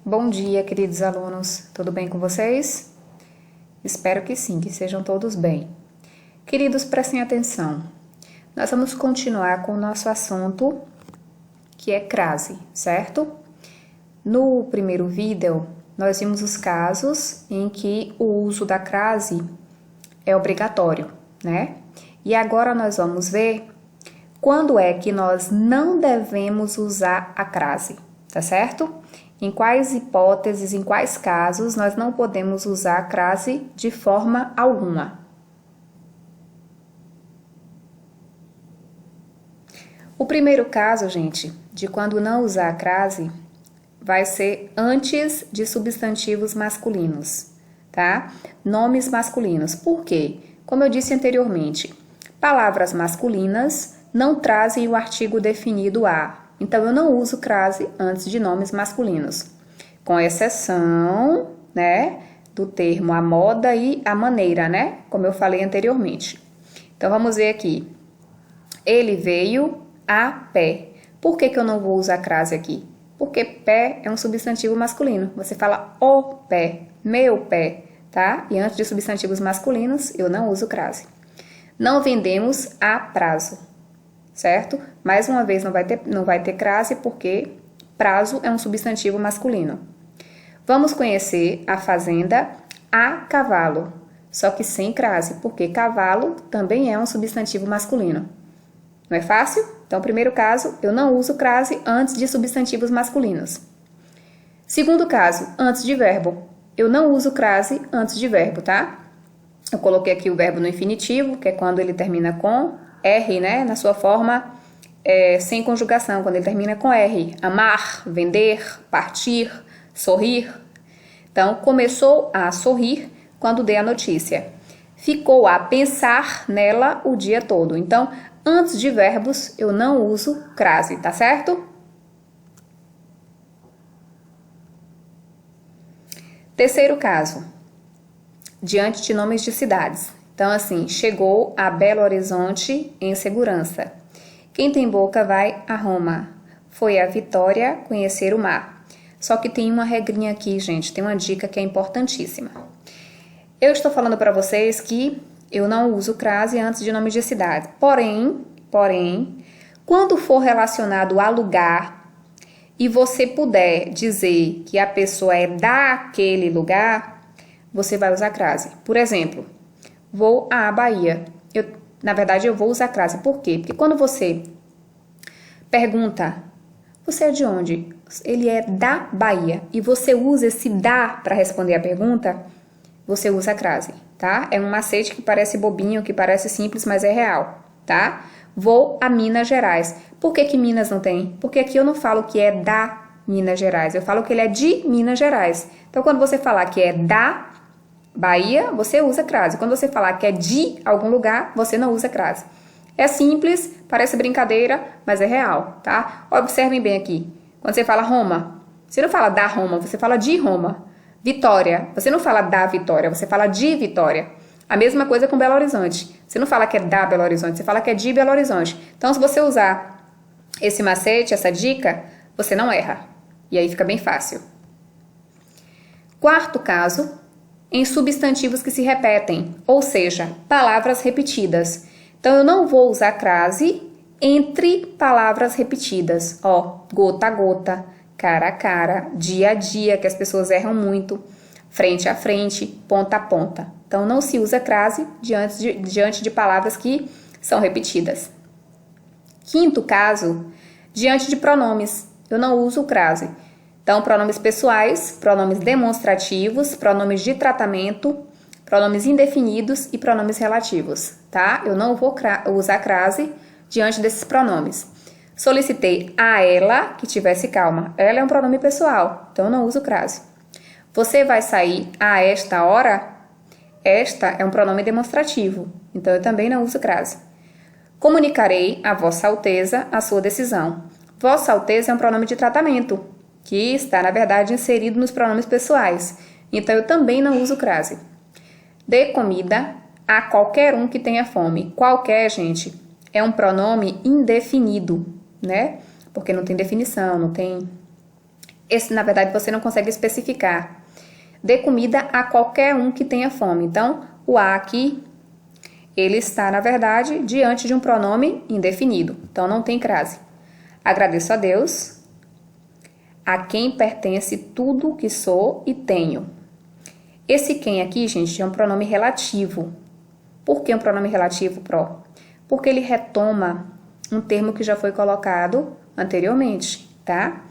Bom dia, queridos alunos. Tudo bem com vocês? Espero que sim, que sejam todos bem. Queridos, prestem atenção. Nós vamos continuar com o nosso assunto, que é crase, certo? No primeiro vídeo, nós vimos os casos em que o uso da crase é obrigatório, né? E agora nós vamos ver quando é que nós não devemos usar a crase, tá certo? Em quais hipóteses, em quais casos nós não podemos usar a crase de forma alguma. O primeiro caso, gente, de quando não usar a crase, vai ser antes de substantivos masculinos, tá? Nomes masculinos. Por quê? Como eu disse anteriormente, palavras masculinas não trazem o artigo definido a. Então, eu não uso crase antes de nomes masculinos, com exceção, né, do termo a moda e a maneira, né, como eu falei anteriormente. Então, vamos ver aqui. Ele veio a pé. Por que eu não vou usar crase aqui? Porque pé é um substantivo masculino. Você fala o pé, meu pé, tá? E antes de substantivos masculinos, eu não uso crase. Não vendemos a prazo, certo? Mais uma vez, não vai ter crase porque prazo é um substantivo masculino. Vamos conhecer a fazenda a cavalo, só que sem crase, porque cavalo também é um substantivo masculino. Não é fácil? Então, primeiro caso, eu não uso crase antes de substantivos masculinos. Segundo caso, antes de verbo. Eu não uso crase antes de verbo, tá? Eu coloquei aqui o verbo no infinitivo, que é quando ele termina com R, né? Na sua forma sem conjugação, quando ele termina com R. Amar, vender, partir, sorrir. Então, começou a sorrir quando dei a notícia. Ficou a pensar nela o dia todo. Então, antes de verbos, eu não uso crase, tá certo? Terceiro caso, diante de nomes de cidades. Então, assim, chegou a Belo Horizonte em segurança. Quem tem boca vai a Roma. Foi a Vitória conhecer o mar. Só que tem uma regrinha aqui, gente, tem uma dica que é importantíssima. Eu estou falando para vocês que eu não uso crase antes de nomes de cidade. Porém, quando for relacionado a lugar e você puder dizer que a pessoa é daquele lugar, você vai usar crase. Por exemplo, vou à Bahia. Na verdade, eu vou usar crase. Por quê? Porque quando você pergunta, você é de onde? Ele é da Bahia. E você usa esse da para responder a pergunta, você usa a crase, tá? É um macete que parece bobinho, que parece simples, mas é real, tá? Vou a Minas Gerais. Por que Minas não tem? Porque aqui eu não falo que é da Minas Gerais, eu falo que ele é de Minas Gerais. Então, quando você falar que é da Bahia, você usa crase. Quando você falar que é de algum lugar, você não usa crase. É simples, parece brincadeira, mas é real, tá? Observem bem aqui. Quando você fala Roma, você não fala da Roma, você fala de Roma. Vitória, você não fala da Vitória, você fala de Vitória. A mesma coisa com Belo Horizonte. Você não fala que é da Belo Horizonte, você fala que é de Belo Horizonte. Então, se você usar esse macete, essa dica, você não erra. E aí fica bem fácil. Quarto caso, em substantivos que se repetem, ou seja, palavras repetidas. Então, eu não vou usar crase entre palavras repetidas. Ó, gota a gota, cara a cara, dia a dia, que as pessoas erram muito, frente a frente, ponta a ponta. Então, não se usa crase diante de palavras que são repetidas. Quinto caso, diante de pronomes. Eu não uso crase. Então, pronomes pessoais, pronomes demonstrativos, pronomes de tratamento, pronomes indefinidos e pronomes relativos, tá? Eu não vou usar crase diante desses pronomes. Solicitei a ela que tivesse calma. Ela é um pronome pessoal, então eu não uso crase. Você vai sair a esta hora? Esta é um pronome demonstrativo, então eu também não uso crase. Comunicarei a Vossa Alteza a sua decisão. Vossa Alteza é um pronome de tratamento, que está, na verdade, inserido nos pronomes pessoais, então eu também não uso crase. Dê comida a qualquer um que tenha fome. Qualquer, gente, é um pronome indefinido, né? Porque não tem definição, não tem Na verdade, você não consegue especificar. Dê comida a qualquer um que tenha fome. Então, o a aqui, ele está, na verdade, diante de um pronome indefinido. Então, não tem crase. Agradeço a Deus, a quem pertence tudo que sou e tenho. Esse quem aqui, gente, é um pronome relativo. Por que um pronome relativo, Pro? Porque ele retoma um termo que já foi colocado anteriormente, tá?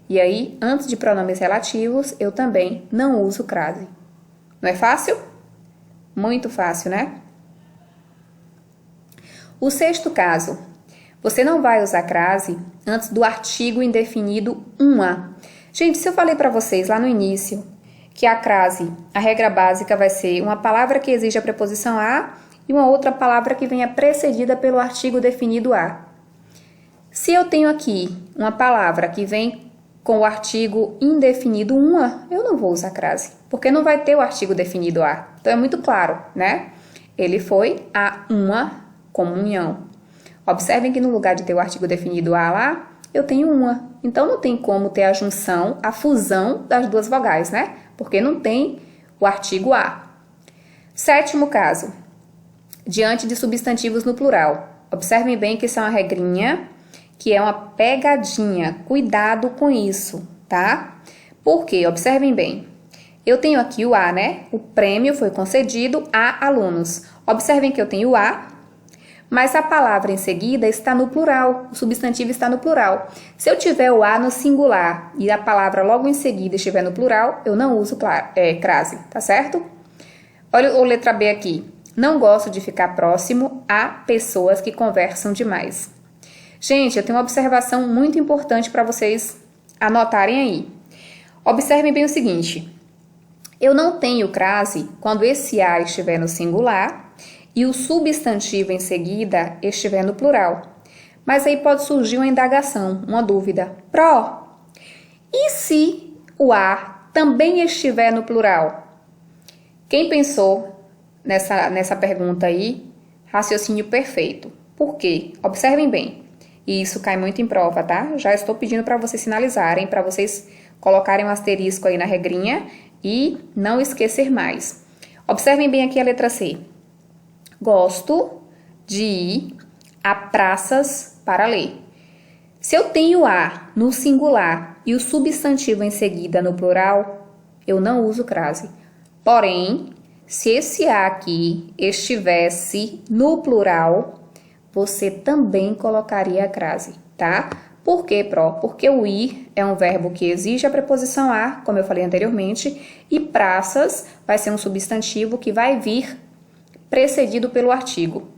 E aí, antes de pronomes relativos, eu também não uso crase. Não é fácil? Muito fácil, né? O sexto caso, você não vai usar crase antes do artigo indefinido uma. Gente, se eu falei para vocês lá no início que a crase, a regra básica vai ser uma palavra que exige a preposição a e uma outra palavra que venha precedida pelo artigo definido a. Se eu tenho aqui uma palavra que vem com o artigo indefinido uma, eu não vou usar crase, porque não vai ter o artigo definido a. Então é muito claro, né? Ele foi a uma comunhão. Observem que no lugar de ter o artigo definido a lá, eu tenho uma. Então não tem como ter a junção, a fusão das duas vogais, né? Porque não tem o artigo a. Sétimo caso, diante de substantivos no plural. Observem bem que isso é uma regrinha, que é uma pegadinha. Cuidado com isso, tá? Por quê? Observem bem. Eu tenho aqui o a, né? O prêmio foi concedido a alunos. Observem que eu tenho o a, mas a palavra em seguida está no plural. O substantivo está no plural. Se eu tiver o a no singular e a palavra logo em seguida estiver no plural, eu não uso crase, tá certo? Olha a letra B aqui. Não gosto de ficar próximo a pessoas que conversam demais. Gente, eu tenho uma observação muito importante para vocês anotarem aí. Observem bem o seguinte. Eu não tenho crase quando esse a estiver no singular e o substantivo em seguida estiver no plural. Mas aí pode surgir uma indagação, uma dúvida. Pro, e se o a também estiver no plural? Quem pensou nessa pergunta aí, raciocínio perfeito. Por quê? Observem bem. E isso cai muito em prova, tá? Já estou pedindo para vocês sinalizarem, para vocês colocarem um asterisco aí na regrinha e não esquecer mais. Observem bem aqui a letra C. Gosto de ir a praças para ler. Se eu tenho a no singular e o substantivo em seguida no plural, eu não uso crase. Porém, se esse a aqui estivesse no plural, você também colocaria a crase, tá? Por quê, Pro? Porque o ir é um verbo que exige a preposição a, como eu falei anteriormente, e praças vai ser um substantivo que vai vir precedido pelo artigo.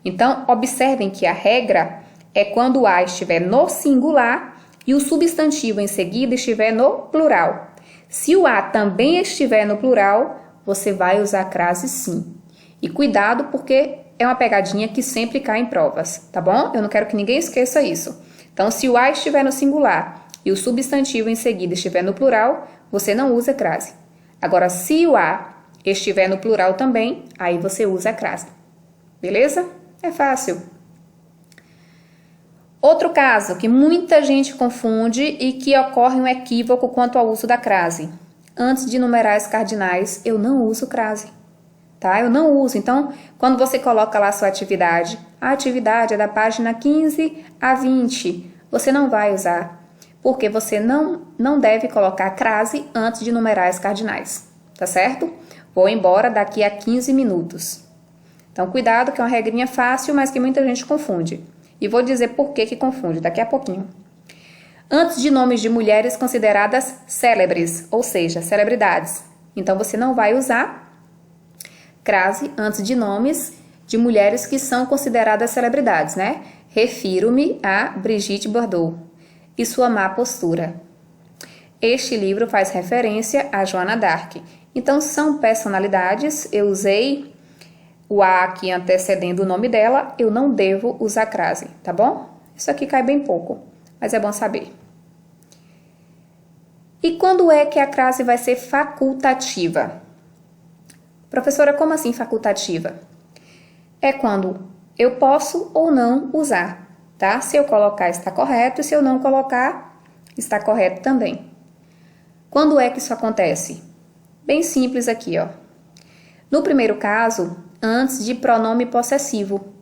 Então, observem que a regra é quando o a estiver no singular e o substantivo em seguida estiver no plural. Se o a também estiver no plural, você vai usar crase sim. E cuidado porque é uma pegadinha que sempre cai em provas, tá bom? Eu não quero que ninguém esqueça isso. Então, se o a estiver no singular e o substantivo em seguida estiver no plural, você não usa crase. Agora, se o a estiver no plural também, aí você usa a crase. Beleza? É fácil. Outro caso que muita gente confunde e que ocorre um equívoco quanto ao uso da crase. Antes de numerais cardinais, eu não uso crase. Tá? Eu não uso. Então, quando você coloca lá a sua atividade, a atividade é da página 15 a 20, você não vai usar, porque você não deve colocar crase antes de numerais cardinais, tá certo? Vou embora daqui a 15 minutos. Então, cuidado que é uma regrinha fácil, mas que muita gente confunde. E vou dizer por que confunde daqui a pouquinho. Antes de nomes de mulheres consideradas célebres, ou seja, celebridades. Então, você não vai usar crase antes de nomes de mulheres que são consideradas celebridades, né? Refiro-me a Brigitte Bardot e sua má postura. Este livro faz referência a Joana d'Arc. Então, são personalidades, eu usei o a aqui antecedendo o nome dela, eu não devo usar crase, tá bom? Isso aqui cai bem pouco, mas é bom saber. E quando é que a crase vai ser facultativa? Professora, como assim facultativa? É quando eu posso ou não usar, tá? Se eu colocar, está correto, e se eu não colocar, está correto também. Quando é que isso acontece? Bem simples aqui, ó. No primeiro caso, antes de pronome possessivo.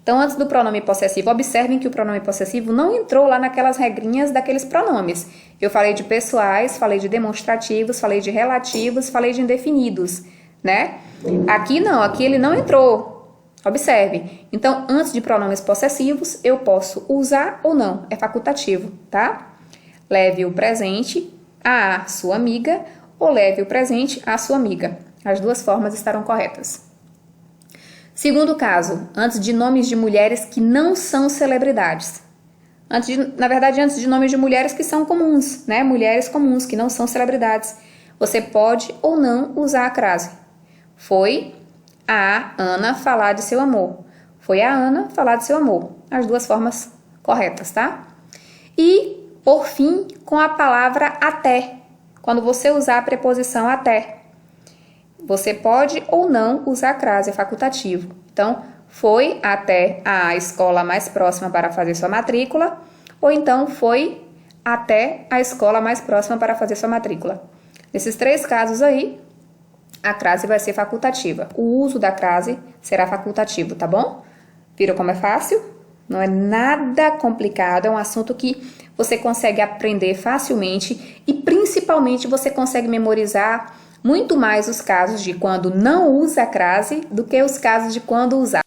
Então, antes do pronome possessivo, observem que o pronome possessivo não entrou lá naquelas regrinhas daqueles pronomes. Eu falei de pessoais, falei de demonstrativos, falei de relativos, falei de indefinidos, né? Aqui não, aqui ele não entrou. Observe. Então, antes de pronomes possessivos, eu posso usar ou não. É facultativo, tá? Leve o presente a sua amiga ou leve o presente à sua amiga. As duas formas estarão corretas. Segundo caso, antes de nomes de mulheres que não são celebridades. Na verdade, antes de nomes de mulheres que são comuns, né? Mulheres comuns, que não são celebridades. Você pode ou não usar a crase. Foi a Ana falar de seu amor. Foi a Ana falar de seu amor. As duas formas corretas, tá? E, por fim, com a palavra até. Quando você usar a preposição até. Você pode ou não usar a crase, é facultativo. Então, foi até a escola mais próxima para fazer sua matrícula, ou então foi até a escola mais próxima para fazer sua matrícula. Nesses três casos aí, a crase vai ser facultativa. O uso da crase será facultativo, tá bom? Viram como é fácil? Não é nada complicado, é um assunto que você consegue aprender facilmente e principalmente você consegue memorizar muito mais os casos de quando não usa a crase do que os casos de quando usar.